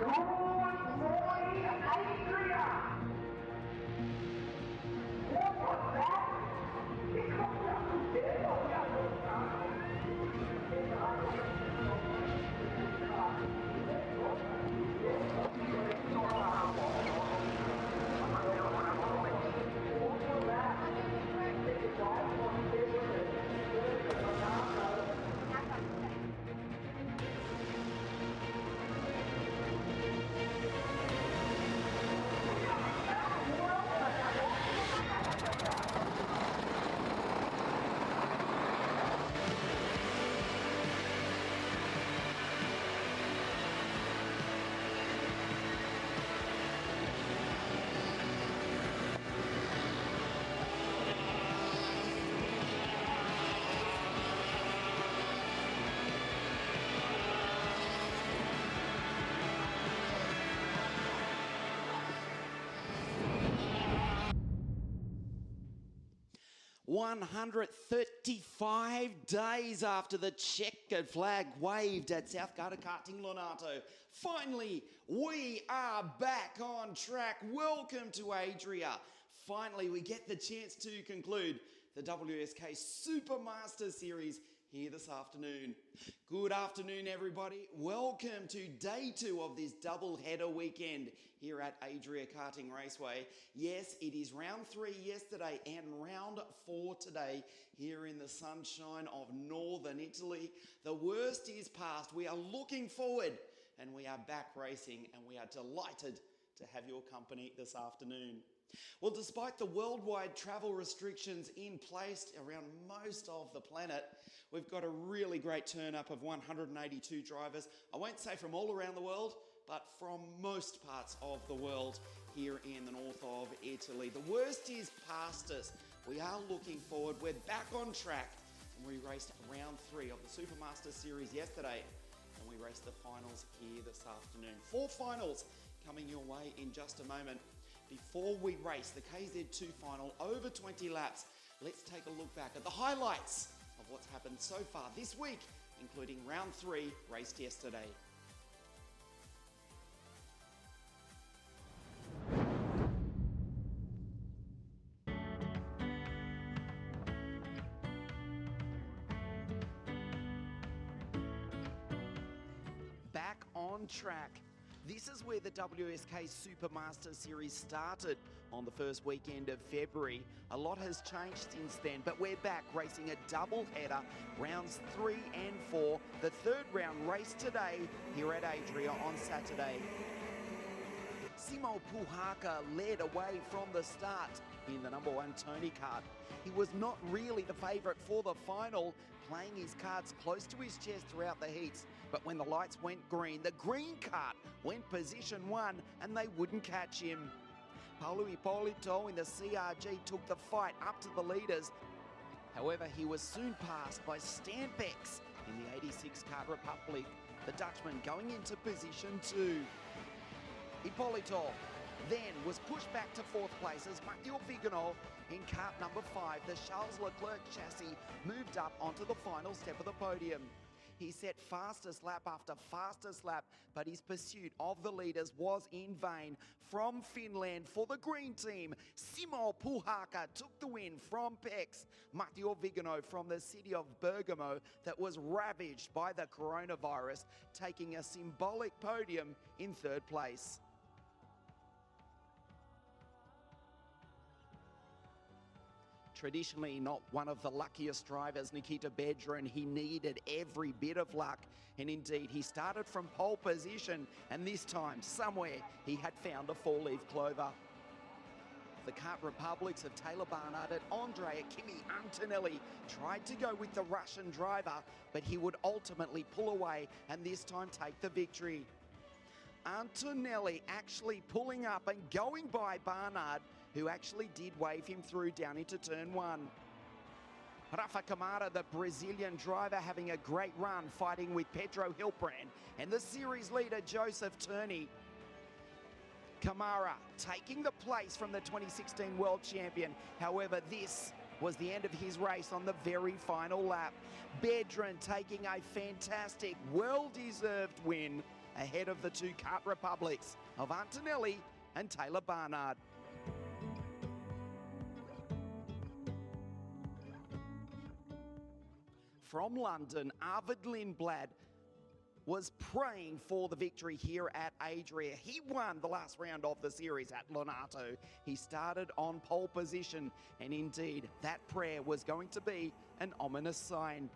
ROUND4 Adria. "135 days after the checkered flag waved at South Garda Karting Lonato, finally we are back on track. Welcome to Adria. Finally we get the chance to conclude the WSK Supermaster Series here this afternoon. Good afternoon everybody. Welcome to day 2 of this double header weekend here at Adria Karting Raceway. Yes, it is round 3 yesterday and round 4 today here in the sunshine of northern Italy. The worst is past. We are looking forward and we are back racing, and we are delighted to have your company this afternoon. Well, despite the worldwide travel restrictions in place around most of the planet, we've got a really great turn-up of 182 drivers. I won't say from all around the world, but from most parts of the world here in the north of Italy. The worst is past us. We are looking forward. We're back on track. And we raced round 3 of the Supermaster Series yesterday, and we raced the finals here this afternoon. 4 finals coming your way in just a moment. Before we race the KZ2 final over 20 laps, let's take a look back at the highlights of what's happened so far this week, including round 3 raced yesterday. Back on track. This is where the WSK Supermaster Series started on the first weekend of February. A lot has changed since then, but we're back racing a double header, rounds 3 and 4. The third round race today here at Adria on Saturday. Simo Puhaka led away from the start in the number 1 Tony kart. He was not really the favourite for the final, playing his cards close to his chest throughout the heats. But when the lights went green, the green kart went position 1 and they wouldn't catch him. Paulo Ippolito in the CRG took the fight up to the leaders. However, he was soon passed by Stampex in the 86 Kart Republic, the Dutchman going into position 2. Ippolito then was pushed back to 4th place as Matteo Vigano in kart number 5, the Charles Leclerc chassis, moved up onto the final step of the podium. He set fastest lap after fastest lap, but his pursuit of the leaders was in vain. From Finland for the green team, Simo Puhaka took the win from Pex. Matteo Vigano from the city of Bergamo that was ravaged by the coronavirus, taking a symbolic podium in 3rd place. Traditionally not one of the luckiest drivers, Nikita Bedrin, he needed every bit of luck. And indeed, he started from pole position, and this time, somewhere, he had found a 4-leaf clover. The Kart Republics of Taylor Barnard and Andrea Kimi Antonelli tried to go with the Russian driver, but he would ultimately pull away and this time take the victory. Antonelli actually pulling up and going by Barnard, who actually did wave him through down into turn 1. Rafa Camara, the Brazilian driver, having a great run fighting with Pedro Hilbrand and the series leader Joseph Turney. Camara taking the place from the 2016 world champion. However, this was the end of his race on the very final lap. Bedrin taking a fantastic, well-deserved win ahead of the two Kart Republics of Antonelli and Taylor Barnard. From London, Arvid Lindblad was praying for the victory here at Adria. He won the last round of the series at Lonato. He started on pole position, and indeed, that prayer was going to be an ominous sign.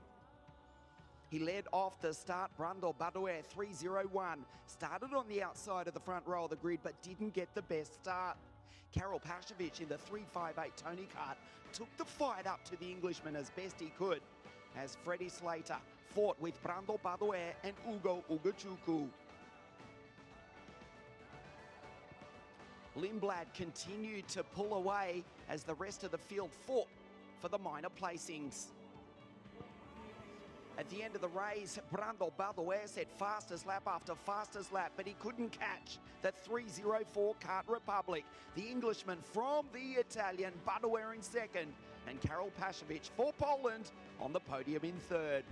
He led off the start. Brundle Badouer 301 started on the outside of the front row of the grid, but didn't get the best start. Karel Pashovic in the 358 Tony Kart took the fight up to the Englishman as best he could, as Freddie Slater fought with Brundle Badouer and Ugo Ugochukwu. Lindblad continued to pull away as the rest of the field fought for the minor placings. At the end of the race, Brundle Badouer set fastest lap after fastest lap, but he couldn't catch the 304 Kart Republic. The Englishman from the Italian, Badouer in second, and Karel Pashovic for Poland on the podium in third.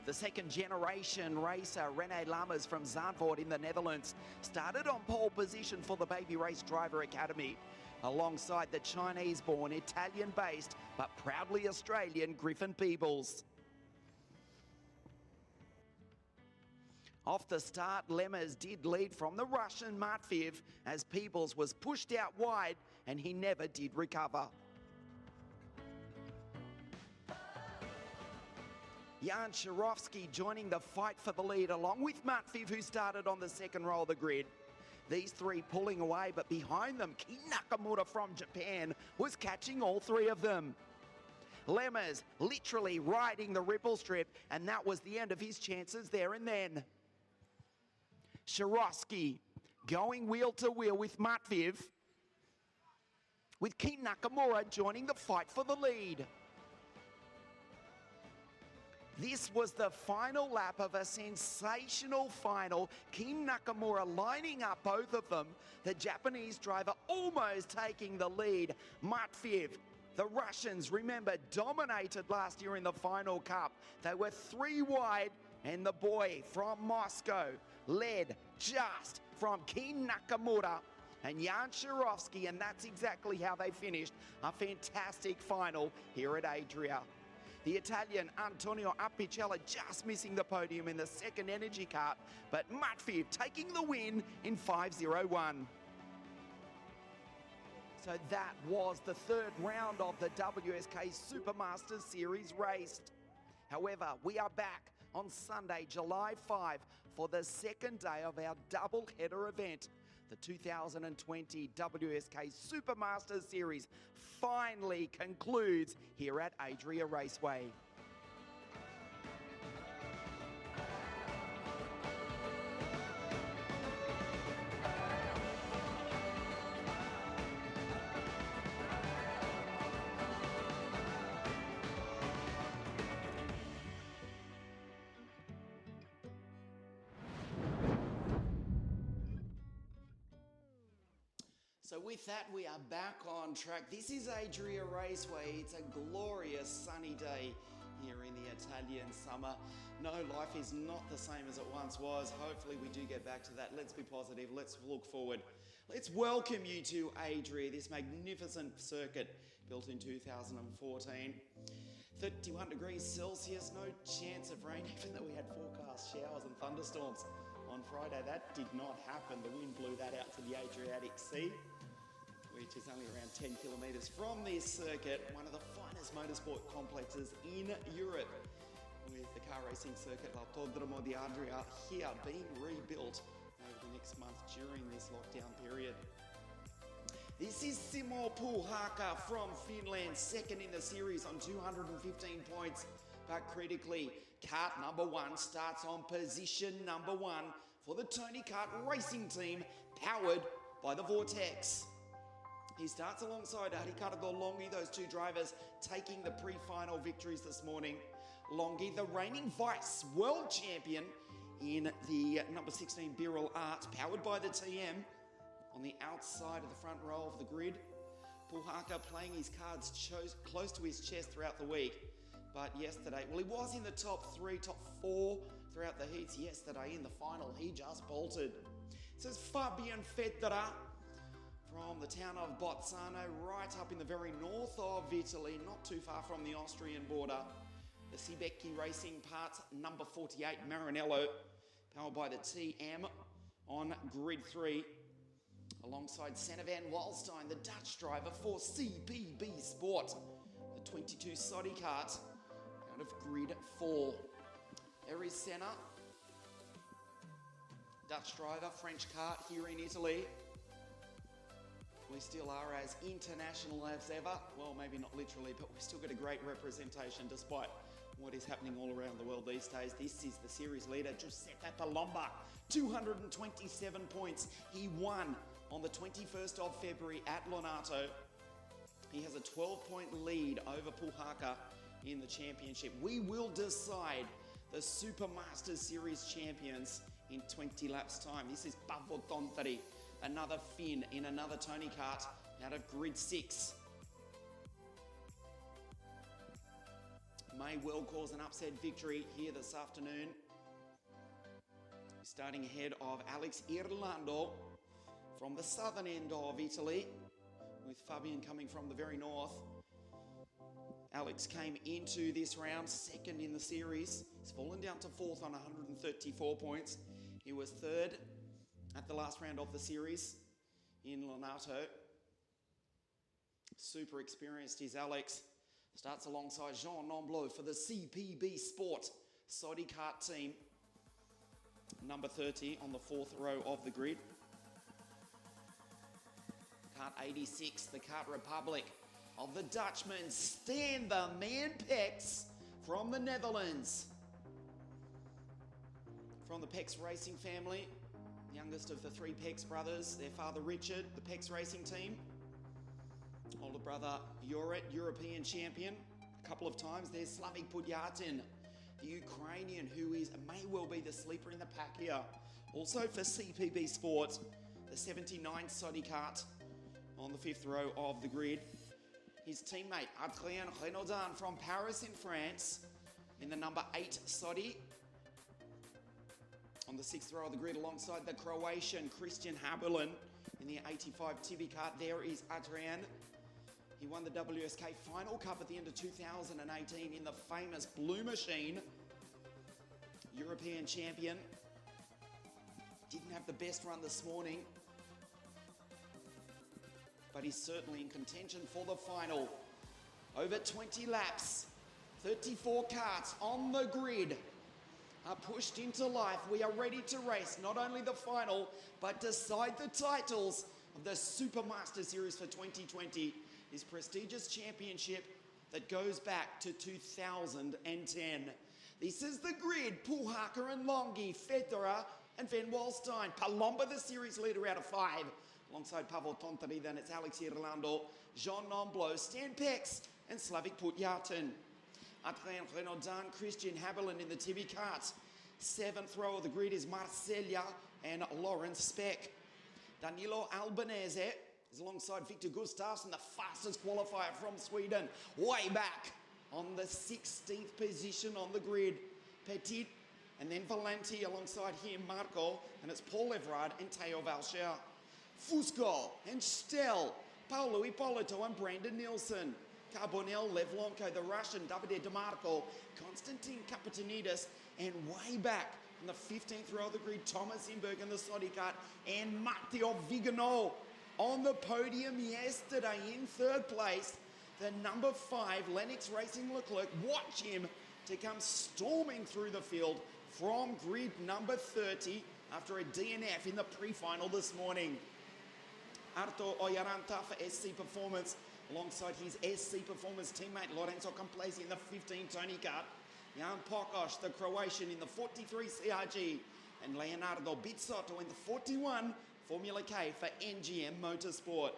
The second generation racer, René Lammers from Zandvoort in the Netherlands, started on pole position for the Baby Race Driver Academy, alongside the Chinese-born, Italian-based, but proudly Australian Griffin Peebles. Off the start, Lammers did lead from the Russian Matveev as Peebles was pushed out wide and he never did recover. Jan Sharovsky joining the fight for the lead along with Matveev, who started on the second row of the grid. These three pulling away, but behind them, Ki Nakamura from Japan was catching all three of them. Lammers literally riding the ripple strip, and that was the end of his chances there and then. Sharovsky going wheel to wheel with Matveev, with Ki Nakamura joining the fight for the lead. This was the final lap of a sensational final. Ki Nakamura lining up both of them. The Japanese driver almost taking the lead. Matveev, the Russians, remember, dominated last year in the final cup. They were three wide, and the boy from Moscow led just from Ki Nakamura and Jan Sharovsky, and that's exactly how they finished. A fantastic final here at Adria. The Italian Antonio Apicella just missing the podium in the second energy kart, but Matveev taking the win in 5:01. So that was the third round of the WSK Supermasters Series raced. However, we are back on Sunday, July 5, for the second day of our double-header event. The 2020 WSK Supermasters Series finally concludes here at Adria Raceway. So with that, we are back on track. This is Adria Raceway. It's a glorious sunny day here in the Italian summer. No, life is not the same as it once was. Hopefully we do get back to that. Let's be positive. Let's look forward. Let's welcome you to Adria, this magnificent circuit built in 2014. 31 degrees Celsius, no chance of rain, even though we had forecast showers and thunderstorms on Friday. That did not happen. The wind blew that out to the Adriatic Sea, which is only around 10 kilometres from this circuit, one of the finest motorsport complexes in Europe, with the car racing circuit L'Autodromo di Adria here being rebuilt over the next month during this lockdown period. This is Simo Puuhaka from Finland, second in the series on 215 points, but critically, kart number one starts on position number one for the Tony Kart racing team, powered by the Vortex. He starts alongside Ricardo Longhi, those two drivers taking the pre-final victories this morning. Longhi, the reigning vice world champion in the number 16 Birol Art, powered by the TM, on the outside of the front row of the grid. Puuhaka playing his cards close to his chest throughout the week. But yesterday, well, he was in the top 4 throughout the heats yesterday. In the final, he just bolted. This is Fabian Vetera from the town of Bolzano, right up in the very north of Italy, not too far from the Austrian border. The Sibecchi Racing Parts number 48 Maranello, powered by the TM on grid 3, alongside Senna van Walstein, the Dutch driver for CPB Sport, the 22 Sodi kart out of grid 4. There is Senna, Dutch driver, French kart here in Italy. We still are as international as ever. Well, maybe not literally, but we've still got a great representation despite what is happening all around the world these days. This is the series leader, Giuseppe Palomba, 227 points. He won on the 21st of February at Lonato. He has a 12-point lead over Puhaka in the championship. We will decide the Super Masters Series champions in 20 laps time. This is Paavo Tontari, another Finn in another Tony kart out of grid 6. May well cause an upset victory here this afternoon. Starting ahead of Alex Irlando from the southern end of Italy, with Fabian coming from the very north. Alex came into this round second in the series. He's fallen down to fourth on 134 points. He was third at the last round of the series in Lonato. Super experienced is Alex. Starts alongside Jean Nomblot for the CPB Sport Sodi kart team. Number 30 on the fourth row of the grid. Kart 86, the Kart Republic of the Dutchman Stan the Man Pex from the Netherlands. From the Pex Racing family, the youngest of the three Pex brothers, their father Richard, the Pex Racing team. Older brother Joret, European champion a couple of times. There's Slavik Pudyatin, the Ukrainian, who may well be the sleeper in the pack here. Also for CPB Sport, the 79 Sodi kart on the fifth row of the grid. His teammate Adrien Renaudin from Paris in France in the number 8 Sodi. On the sixth row of the grid alongside the Croatian Christian Habulin in the 85 Tibi kart. There is Adrian. He won the WSK Final Cup at the end of 2018 in the famous Blue Machine. European champion. Didn't have the best run this morning, but he's certainly in contention for the final. Over 20 laps, 34 karts on the grid are pushed into life. We are ready to race not only the final, but decide the titles of the Super Master Series for 2020. This prestigious championship that goes back to 2010. This is the grid. Puhaka and Longi, Federer and Van Walstein. Palomba, the series leader, out of 5. Alongside Paavo Tontari, then it's Alex Irlando, Jean Nomblot, Stan Pex and Slavik Pudyatin. Adrien Renaudin, Christian Habulin in the Tibi kart. Seventh row of the grid is Marcella and Lawrence Speck. Danilo Albanese is alongside Victor Gustafsson, the fastest qualifier from Sweden. Way back on the 16th position on the grid. Petit and then Valenti alongside him, Marco, and it's Paul Everard and Teo Valcher. Fusco and Stel, Paolo Ippolito and Brandon Nielsen. Carbonell, Lev Lonko, the Russian, Davide DeMarco, Konstantin Kapitanidis, and way back in the 15th row of the grid, Thomas Imberg in the Sodi kart, and Matteo Vigano on the podium yesterday in third place. The number 5, Lennox Racing Leclerc, watch him to come storming through the field from grid number 30 after a DNF in the pre-final this morning. Arto Oyaranta for SC Performance, alongside his SC Performance teammate Lorenzo Complesi in the 15 Tony kart. Jan Pokosh, the Croatian, in the 43 CRG, and Leonardo Bizzotto in the 41 Formula K for NGM Motorsport.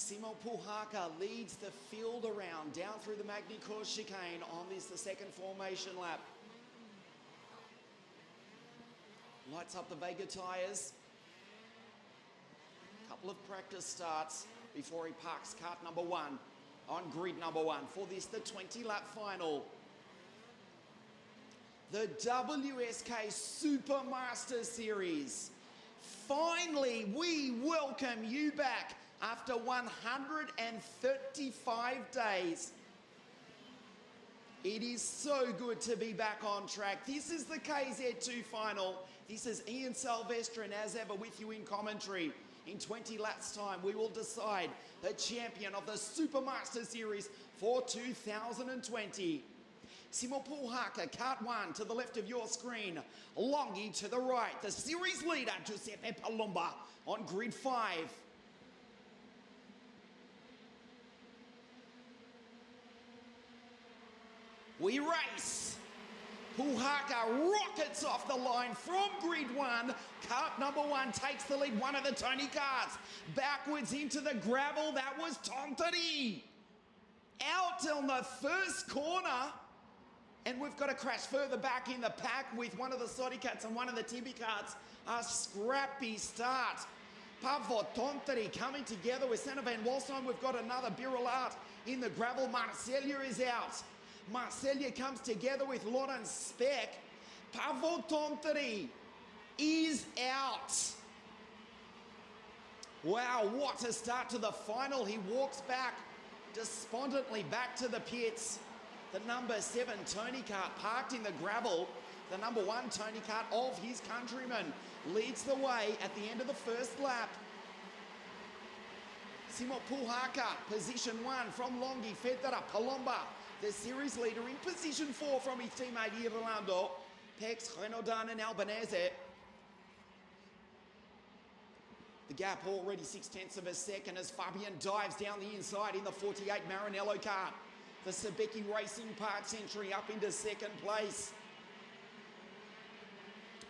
Simo Puhaka leads the field around down through the Magny Cours chicane on this, the second formation lap. Lights up the Vega tyres. Couple of practice starts before he parks kart number 1 on grid number 1 for this, the 20-lap final. The WSK Supermaster Series. Finally, we welcome you back after 135 days. It is so good to be back on track. This is the KZ2 final. This is Ian Silvestre, and as ever with you in commentary. In 20 laps time, we will decide the champion of the Supermaster Series for 2020. Simo Puhaka, kart 1 to the left of your screen. Longi to the right. The series leader, Giuseppe Palumba, on grid 5. We race. Puhaka rockets off the line from grid 1. Kart number 1 takes the lead, one of the Tony karts. Backwards into the gravel, that was Tontari. Out on the first corner. And we've got to crash further back in the pack with one of the Sodi Cats and one of the Tibi karts. A scrappy start. Pavo Tontari coming together with Senna Van Walstein. We've got another Birilat in the gravel. Marcelia is out. Marcelia comes together with Laurent Speck. Pavo Tontari is out. Wow, what a start to the final. He walks back despondently back to the pits. The number 7 Tony kart parked in the gravel. The number 1 Tony kart of his countryman leads the way at the end of the first lap. Simo Puhaka, position 1 from Longhi, Federa, Palomba. The series leader in position 4 from his teammate Irlando, Pex, Renodan and Albanese. The gap already 0.6 of a second as Fabian dives down the inside in the 48 Maranello kart. The Sabeki Racing Parts entry up into second place.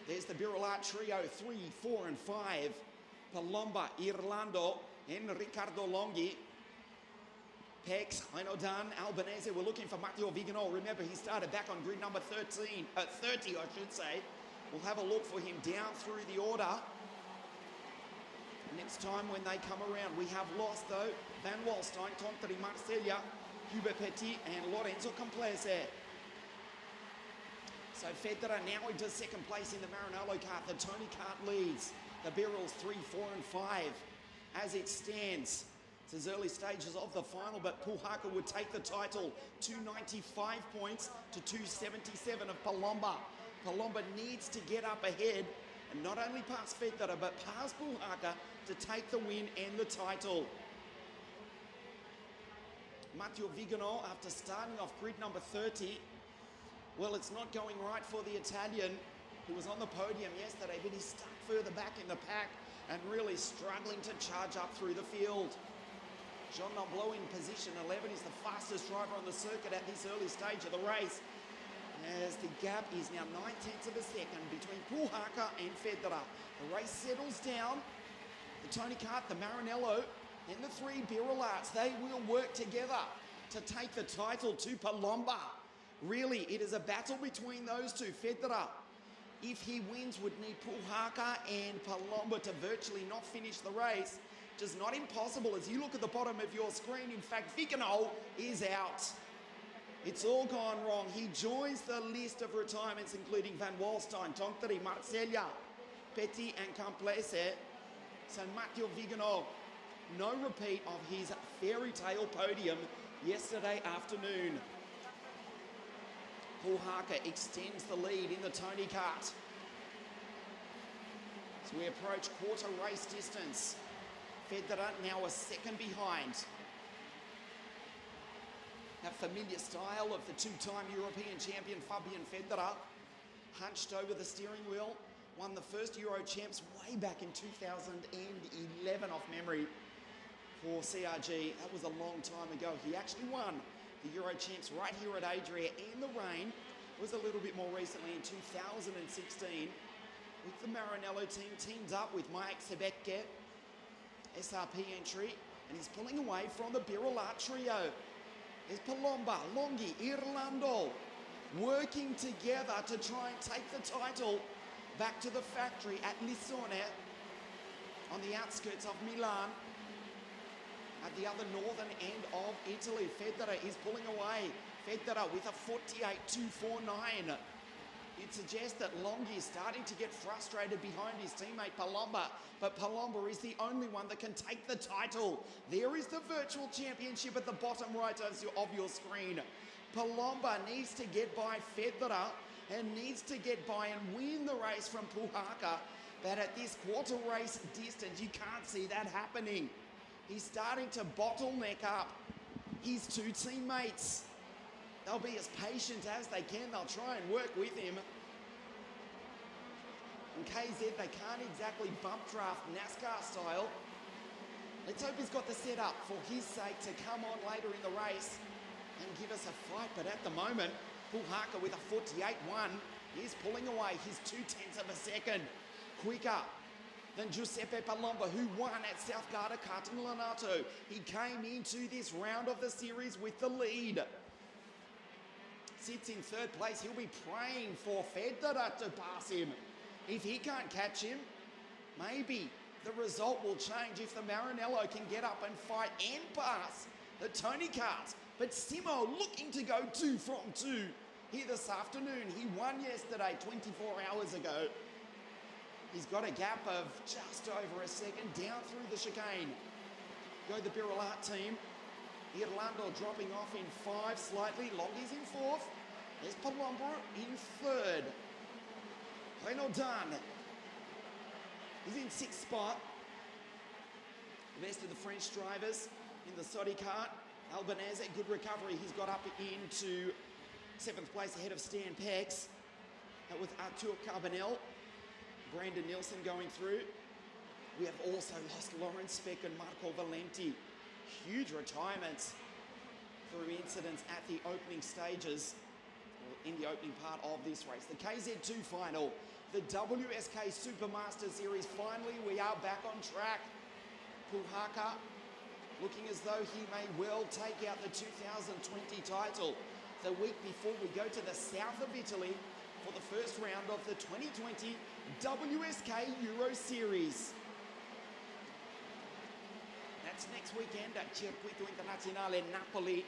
There's the Birilat trio, 3, 4 and 5. Palomba, Irlando and Ricardo Longhi. Pex, Renodan, Albanese. We're looking for Matteo Vigano. Remember, he started back on grid number 30, I should say. We'll have a look for him down through the order. Next time when they come around, we have lost, though, Van Walstein, Tontari, Marcelia, Hubert Petit and Lorenzo Complese. So Federa now into second place in the Maranello kart. The Tony kart leads. The Birrells 3, 4 and 5 as it stands. It's early stages of the final, but Puhaka would take the title. 295 points to 277 of Palomba. Palomba needs to get up ahead and not only pass Federa, but pass Puhaka to take the win and the title. Matteo Vigano, after starting off grid number 30, well, it's not going right for the Italian, who was on the podium yesterday, but he's stuck further back in the pack and really struggling to charge up through the field. Jean Noblo in position 11 is the fastest driver on the circuit at this early stage of the race, as the gap is now 0.9 of a second between Puhaka and Federa. The race settles down. The Tony kart, the Maranello, and the 3 Birrelats, they will work together to take the title to Palomba. Really, it is a battle between those two. Federa, if he wins, would need Puhaka and Palomba to virtually not finish the race. Just not impossible as you look at the bottom of your screen. In fact, Vigano is out. It's all gone wrong. He joins the list of retirements, including Van Walstein, Tontari, Marcelia, Petit and Complese. So Matteo Vigano, no repeat of his fairy tale podium yesterday afternoon. Puhaka extends the lead in the Tony kart. So we approach quarter race distance. Federa now a second behind. That familiar style of the two-time European champion Fabian Federa, hunched over the steering wheel, won the first Euro Champs way back in 2011 off memory for CRG. That was a long time ago. He actually won the Euro Champs right here at Adria in the rain. It was a little bit more recently in 2016 with the Maranello team, teamed up with Mike Sebeke, SRP entry, and he's pulling away from the Birolat trio. There's Palomba, Longhi, Irlando working together to try and take the title back to the factory at Lissone on the outskirts of Milan, at the other northern end of Italy. Federer is pulling away. Federer with a 48.249. It suggests that Longhi is starting to get frustrated behind his teammate Palomba, but Palomba is the only one that can take the title. There is the virtual championship at the bottom right of your screen. Palomba needs to get by Federer and needs to get by and win the race from Puhaka, but at this quarter race distance, you can't see that happening. He's starting to bottleneck up his two teammates. They'll be as patient as they can. They'll try and work with him. And KZ, they can't exactly bump draft NASCAR style. Let's hope he's got the setup for his sake to come on later in the race and give us a fight. But at the moment, Puhaka with a 48.1 is pulling away his 0.2 of a second quicker than Giuseppe Palomba, who won at South Garda Karting Lonato. He came into this round of the series with the lead. Sits in third place. He'll be praying for Federer to pass him. If he can't catch him, maybe the result will change if the Maranello can get up and fight and pass the Tony Karts. But Simo looking to go 2 from 2 here this afternoon. He won yesterday, 24 hours ago. He's got a gap of just over a second down through the chicane. Go the Birolat team. Irlando dropping off in 5 slightly. Longhi's in 4th. There's Palomba in 3rd. Renaudin is in 6th spot. The best of the French drivers in the Sodi kart. Albanese, good recovery. He's got up into 7th place ahead of Stan Pex. That was Artur Carbonell. Brandon Nielsen going through. We have also lost Lawrence Speck and Marco Valenti. Huge retirements through incidents at the opening stages, or in the opening part of this race. The KZ2 final, the WSK Supermaster Series. Finally, we are back on track. Puhaka looking as though he may well take out the 2020 title. The week before we go to the south of Italy for the first round of the 2020 WSK Euro Series. That's next weekend at Circuito Internazionale Napoli.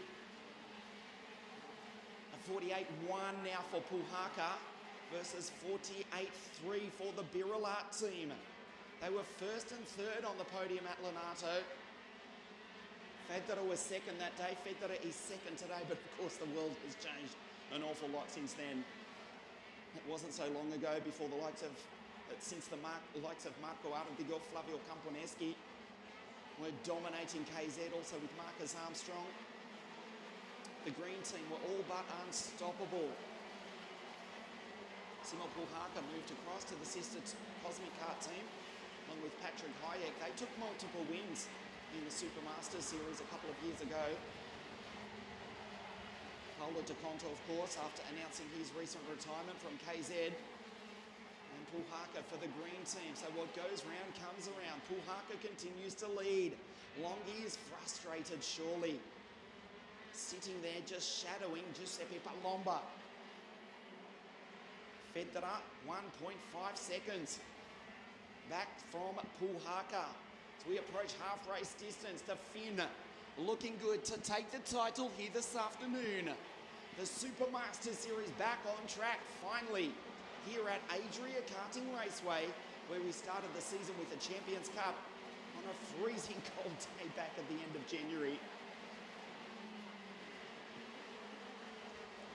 A 48.1 now for Puhaka versus 48.3 for the Birolat team. They were 1st and 3rd on the podium at Lonato. Federer was 2nd that day. Federer is 2nd today, but of course the world has changed an awful lot since then. It wasn't so long ago before the likes of Marco Ardigo, Flavio Camponeschi were dominating KZ, also with Marcus Armstrong. The green team were all but unstoppable. Simo Puhaka moved across to the sister Cosmic Kart team, along with Patrick Hayek. They took multiple wins in the Supermaster Series a couple of years ago. Paulo De Conto, of course, after announcing his recent retirement from KZ. And Puhaka for the green team. So what goes round comes around. Puhaka continues to lead. Longhi is frustrated, surely. Sitting there just shadowing Giuseppe Palomba. Federer, 1.5 seconds. Back from Puhaka. As we approach half race distance, the Finn looking good to take the title here this afternoon. The Supermaster Series back on track finally here at Adria Karting Raceway, where we started the season with the Champions Cup on a freezing cold day back at the end of January.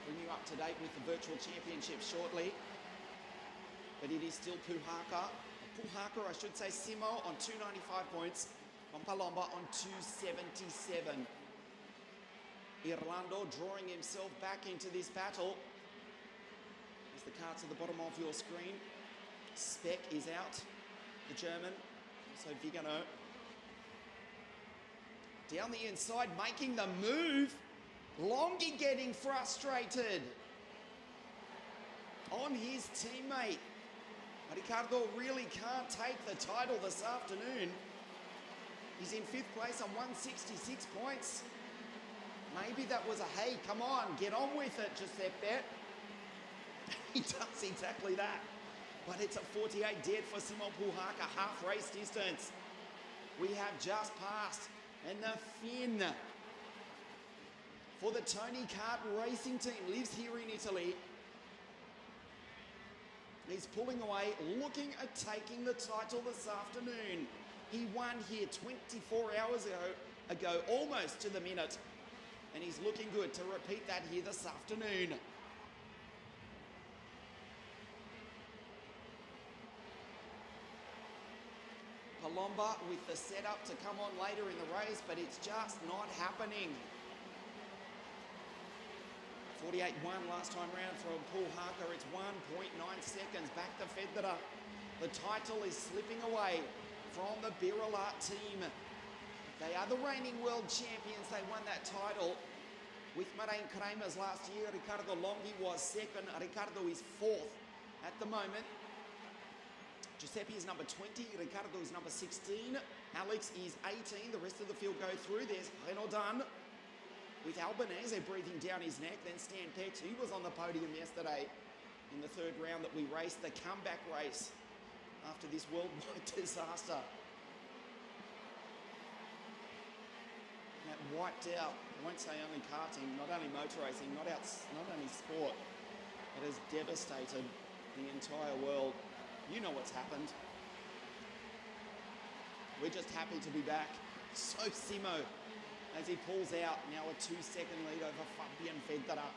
Bring you up to date with the Virtual Championship shortly. But it is still Puhaka, I should say, Simo on 295 points, on Palomba on 277. Irlando drawing himself back into this battle. As the cards at the bottom of your screen. Speck is out, the German, also Vigano. Down the inside, making the move. Longhi getting frustrated on his teammate. Ricardo really can't take the title this afternoon. He's in 5th place on 166 points. Maybe that was a, hey, come on, get on with it, Giuseppe. He does exactly that. But it's a 48 dead for Simo Puhaka, half race distance. We have just passed. And the Finn for the Tony Kart Racing team lives here in Italy. He's pulling away, looking at taking the title this afternoon. He won here 24 hours ago, almost to the minute. And he's looking good to repeat that here this afternoon. Palomba with the setup to come on later in the race, but it's just not happening. 48-1 last time round from Puhaka. It's 1.9 seconds back to Federer. The title is slipping away from the Birla team. They are the reigning world champions. They won that title with Marijn Kremers last year. Ricardo Longhi was second. Ricardo is 4th at the moment. Giuseppe is number 20. Ricardo is number 16. Alex is 18. The rest of the field go through. There's Renaudin with Albanese breathing down his neck. Then Stan Petz, he was on the podium yesterday in the 3rd round that we raced, the comeback race after this worldwide disaster. That wiped out, I won't say only karting, not only motor racing, not only sport, it has devastated the entire world. You know what's happened. We're just happy to be back. So Simo, as he pulls out, now a 2-second lead over Fabian Federer.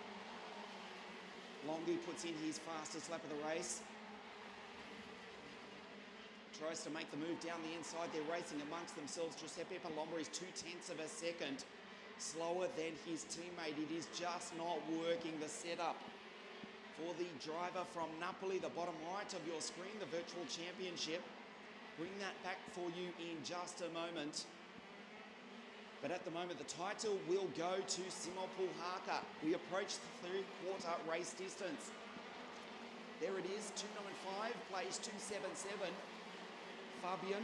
Longhi puts in his fastest lap of the race. Tries to make the move down the inside. They're racing amongst themselves. Giuseppe Palomba is 0.2 seconds slower than his teammate. It is just not working, the setup for the driver from Napoli, the bottom right of your screen, the virtual championship. Bring that back for you in just a moment. But at the moment, the title will go to Simo Puhaka. We approach the 3/4 race distance. There it is, 295, plays 277. Fabian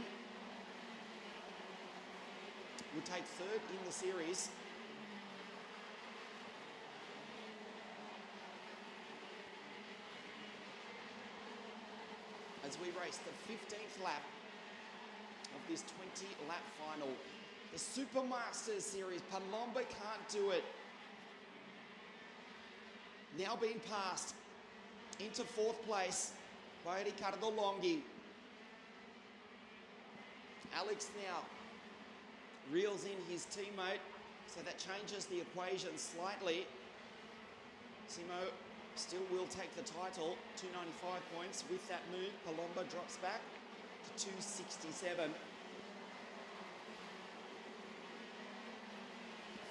will take 3rd in the series. As we race the 15th lap of this 20-lap final. The Supermasters Series, Palomba can't do it. Now being passed into 4th place by Ricardo Longhi. Alex now reels in his teammate, so that changes the equation slightly. Simo still will take the title, 295 points. With that move, Palomba drops back to 267.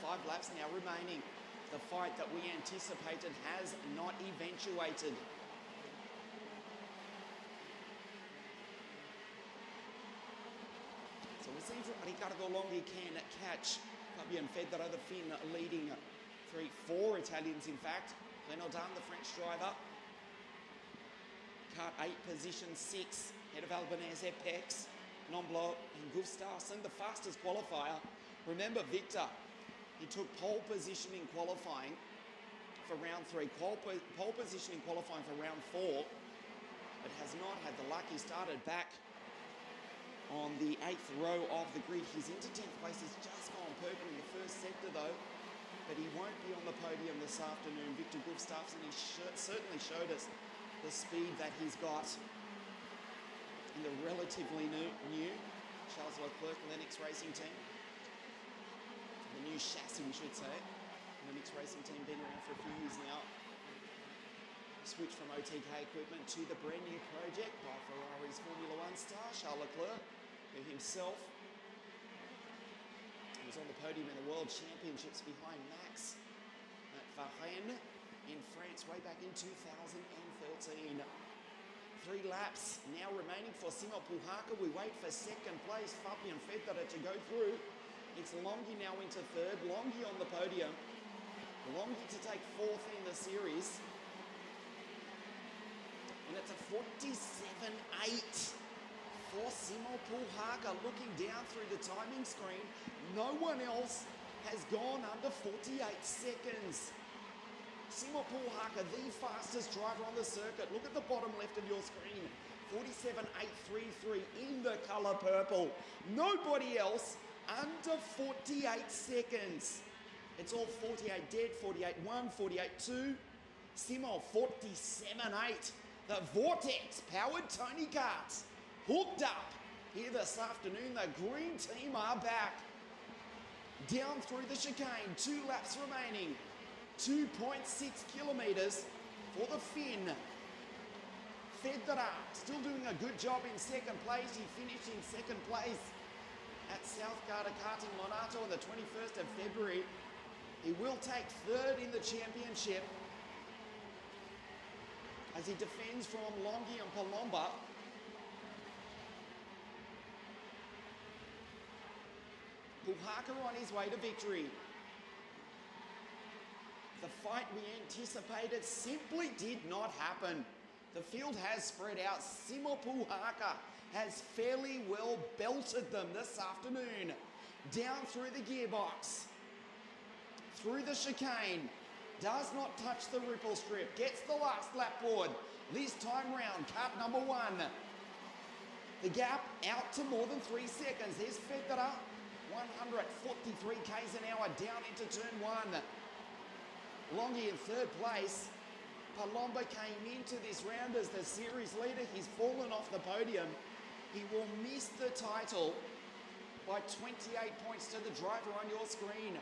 5 laps now remaining. The fight that we anticipated has not eventuated. So we'll see if Ricardo Longhi can catch Fabian Federer, the Finn, leading 4 Italians in fact. Renaudin, the French driver. Kart 8, position 6, head of Albanese, Pex, Nomblot and Gustafsson, the fastest qualifier. Remember Victor, he took pole position in qualifying for round 3, pole position in qualifying for round 4, but has not had the luck. He started back on the 8th row of the grid. He's into 10th place. He's just gone purple in the first sector though, but he won't be on the podium this afternoon. Victor Gustafsson, he certainly showed us the speed that he's got in the relatively new Charles Leclerc Lennox Racing Team. The new chassis, we should say. Lennox Racing Team been around for a few years now. Switch from OTK equipment to the brand new project by Ferrari's Formula 1 star, Charles Leclerc, who himself was on the podium in the World Championships behind Max at Varennes in France way back in 2013. 3 laps now remaining for Simo Puhaka. We wait for 2nd place, Fabian Federer to go through. It's Longhi now into 3rd, Longhi on the podium. Longhi to take 4th in the series. And it's a 47-8 for Simo Pulhaka, looking down through the timing screen. No one else has gone under 48 seconds. Simo Pulhaka, the fastest driver on the circuit. Look at the bottom left of your screen. 47.833 in the color purple. Nobody else under 48 seconds. It's all 48 dead, 48.1, 48.2. Simo 47.8. The Vortex powered Tony Karts hooked up here this afternoon. The green team are back. Down through the chicane, 2 laps remaining. 2.6 kilometers for the Finn. Federer still doing a good job in second place. He finished in second place at South Garda Karting Lonato on the 21st of February. He will take third in the championship as he defends from Longhi and Palomba. Pulhaka on his way to victory. The fight we anticipated simply did not happen. The field has spread out. Simo Pulhaka has fairly well belted them this afternoon. Down through the gearbox, through the chicane, does not touch the ripple strip, gets the last lap board. This time round, kart number 1. The gap out to more than 3 seconds. There's Federer, 143 k's an hour down into turn 1. Longhi in third place. Palomba came into this round as the series leader. He's fallen off the podium. He will miss the title by 28 points to the driver on your screen.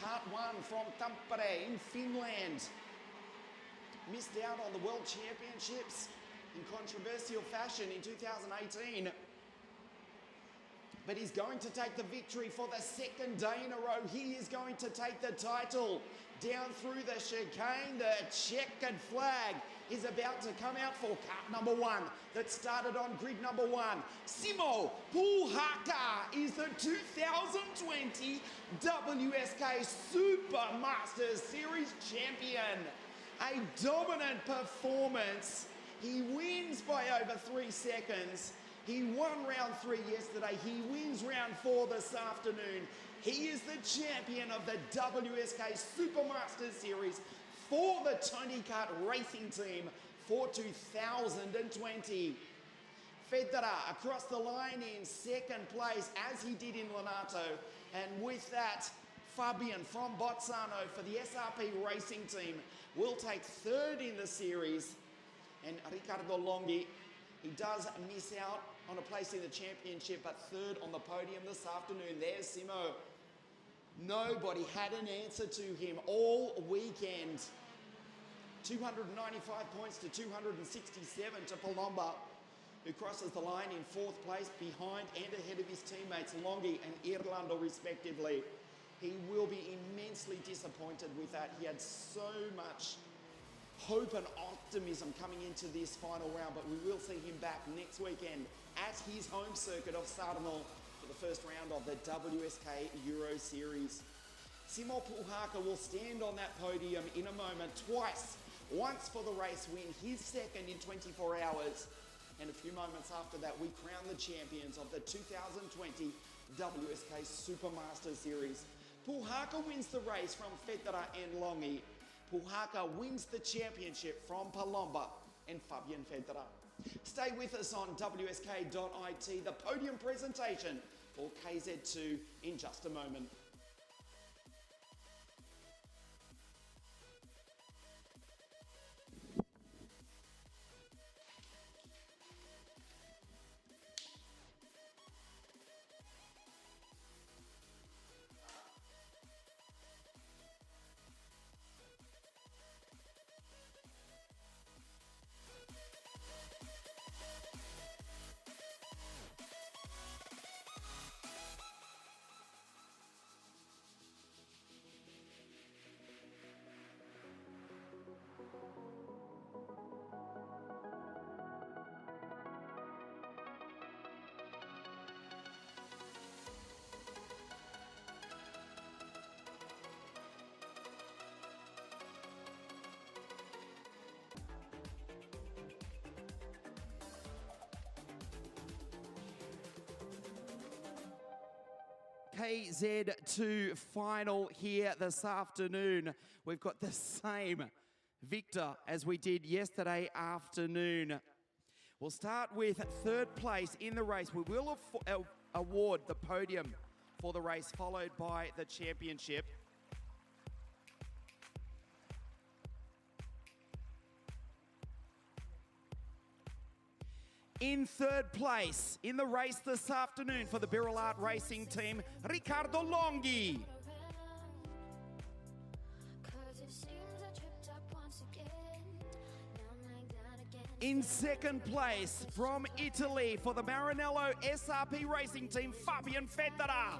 Kart 1 from Tampere in Finland. Missed out on the World Championships in controversial fashion in 2018. But he's going to take the victory for the second day in a row. He is going to take the title. Down through the chicane, the checkered flag is about to come out for kart number 1 that started on grid number 1. Simo Pulhaka is the 2020 WSK Super Masters Series champion. A dominant performance. He wins by over 3 seconds. He won round 3 yesterday. He wins round 4 this afternoon. He is the champion of the WSK Super Masters Series for the Tony Kart Racing Team for 2020. Federer across the line in second place as he did in Lonato. And with that, Fabian from Bozzano for the SRP Racing Team will take third in the series. And Riccardo Longhi, he does miss out on a place in the championship, but third on the podium this afternoon. There's Simo. Nobody had an answer to him all weekend. 295 points to 267 to Palomba, who crosses the line in fourth place behind and ahead of his teammates Longhi and Irlando respectively. He will be immensely disappointed with that. He had so much hope and optimism coming into this final round, but we will see him back next weekend at his home circuit of Sarno for the first round of the WSK Euro Series. Simo Pulhaka will stand on that podium in a moment twice, once for the race win, his second in 24 hours, and a few moments after that we crown the champions of the 2020 WSK Super Masters Series. Pulhaka wins the race from Federer and Longhi. Pulhaka wins the championship from Palomba and Fabian Federer. Stay with us on WSK.IT, the podium presentation for KZ2 in just a moment. KZ2 final here this afternoon. We've got the same victor as we did yesterday afternoon. We'll start with third place in the race. We will award the podium for the race, followed by the championship. In third place in the race this afternoon for the Birrell Art Racing team, Riccardo Longhi. In second place from Italy for the Maranello SRP Racing team, Fabian Federer.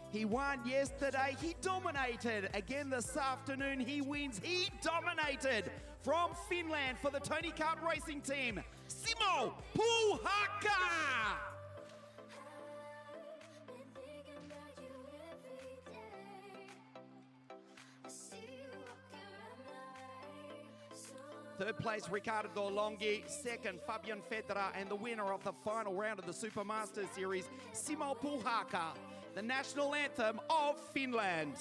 He won yesterday, he dominated. Again this afternoon, he wins, he dominated. From Finland for the Tony Kart Racing team, Simo Puhaka. Third place, Riccardo Longhi. Second, Fabian Federer. And the winner of the final round of the Super Masters Series, Simo Puhaka, the national anthem of Finland.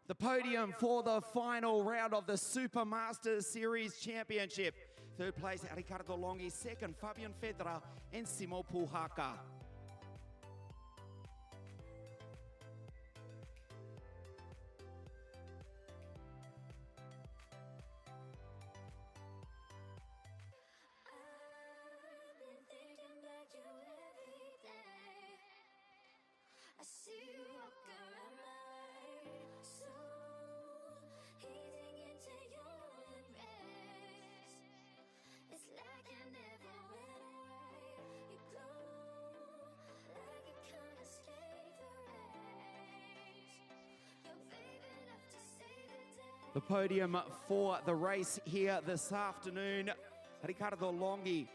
The podium for the final round of the Super Masters Series Championship. Third place, Riccardo Longhi. Second, Fabian Federer and Simo Puhaka. I see you walk around my way, so eating into your embrace. It's like I never went away. You glow like you can't escape the rays. You're brave enough to save the day. The podium for the race here this afternoon, Riccardo Longhi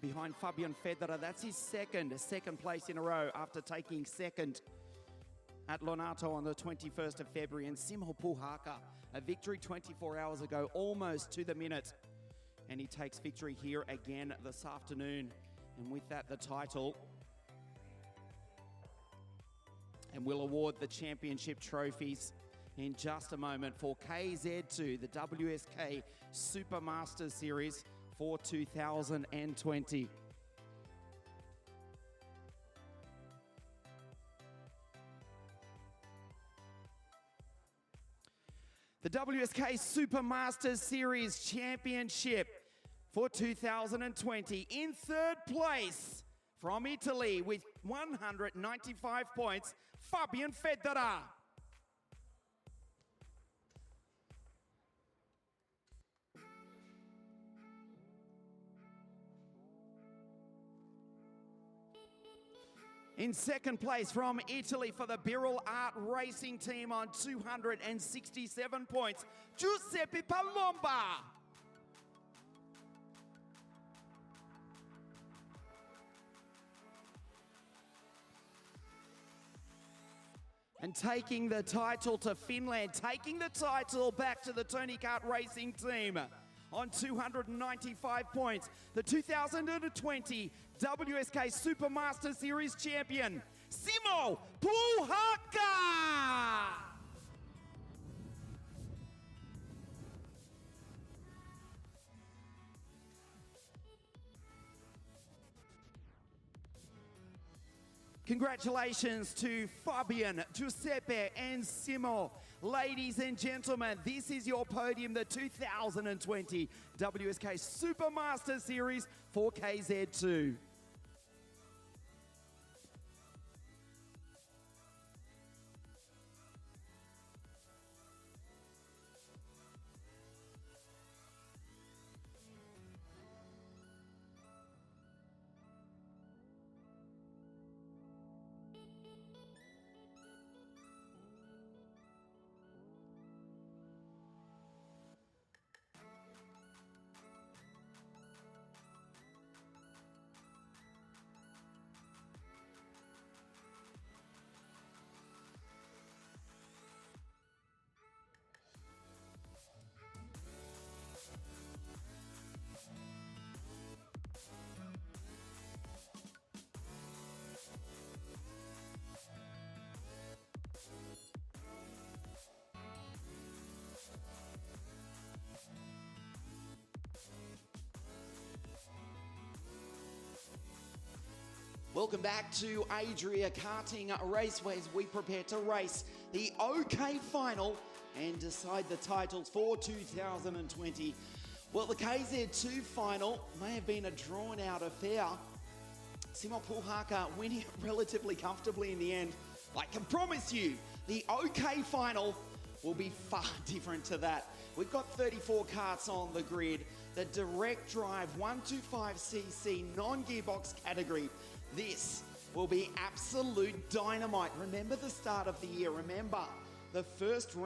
behind Fabian Federer. That's his second place in a row after taking second at Lonato on the 21st of February. And Simo Puhaka, a victory 24 hours ago, almost to the minute. And he takes victory here again this afternoon. And with that, the title. And we'll award the championship trophies in just a moment for KZ2, the WSK Super Masters Series for 2020. The WSK Super Masters Series Championship for 2020. In third place from Italy with 195 points, Fabian Federer. In second place from Italy for the Birrell Art Racing team on 267 points, Giuseppe Palomba. And taking the title to Finland, taking the title back to the Tony Kart Racing team on 295 points, the 2020 WSK Super Master Series champion, Simo Puhaka! Congratulations to Fabian, Giuseppe, and Simo. Ladies and gentlemen, this is your podium, the 2020 WSK Super Master Series for KZ2. Welcome back to Adria Karting Raceway as we prepare to race the OK final and decide the titles for 2020. Well, the KZ2 final may have been a drawn-out affair. Simo Puhaka winning it relatively comfortably in the end. I can promise you, the OK final will be far different to that. We've got 34 karts on the grid. The direct drive 125cc non-gearbox category. This will be absolute dynamite. Remember the start of the year. Remember the first round.